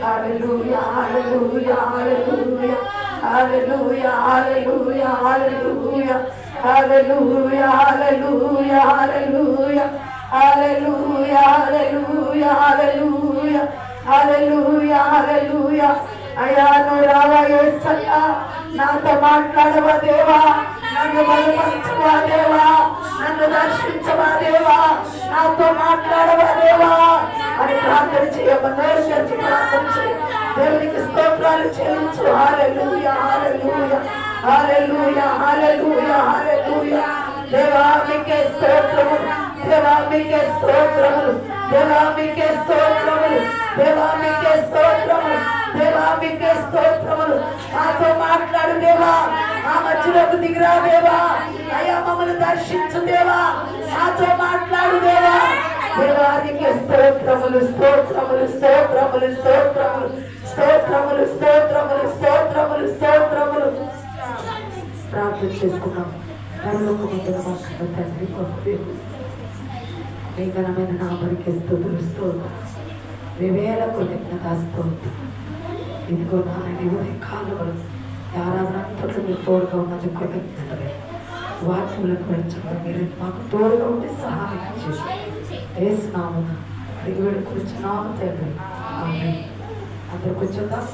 Hallelujah, hallelujah, hallelujah, hallelujah, hallelujah, hallelujah, hallelujah, hallelujah, hallelujah, hallelujah, hallelujah, hallelujah, hallelujah, hallelujah. అయ్యా నువ్వు రావా యేసయ్యా, నాతో మాట్లాడవా దేవా, నన్ను బలపరచవా దేవా, నన్ను దర్శించవా దేవా, నాతో మాట్లాడవా దేవా అని ప్రార్థన చేయమన్నారు. ప్రార్థన చేయ, దేవునికి స్తోత్రాలు చెల్లించు. హల్లెలూయా, హల్లెలూయా, హల్లెలూయా, హల్లెలూయా, హల్లెలూయా. దేవా మీకే స్తోత్రములు, దేవా మీకే స్తోత్రములు, దేవా మీకే స్తోత్రములు, దేవా మీకే స్తోత్రములు, దేవా మీకే స్తోత్రములు. మాతో మాట్లాడు దేవా, మా మధ్యలోకి దిగిరా దేవా, అయ్యా మమ్మల్ని దర్శించు దేవా, మాతో మాట్లాడు దేవా. దేవానికి స్తోత్రములు, స్తోత్రములు, స్తోత్రములు, స్తోత్రములు, స్తోత్రములు, స్తోత్రములు, స్తోత్రములు, స్తోత్రములు. ప్రార్థన చేసుకున్నాం. తండ్రి మీ ఘనమైన నామమునకే స్తుతులు, స్తోత్రం, వేవేల కృతజ్ఞతా స్తోత్రం. ఇదిగో నాయన ఉదయ కాలంలో ఆరాధనంతట్లో మీరు తోడుగా ఉన్నది కృతజ్ఞతలే. వాక్యములకు వెంచడం మీరు మాకు తోడుగా ఉండి సహాయం చేసి యేసు నామమున అడిగి వేడుకొనుచున్నాము తండ్రి. ఆమేన్. అందరూ కూర్చుందాం.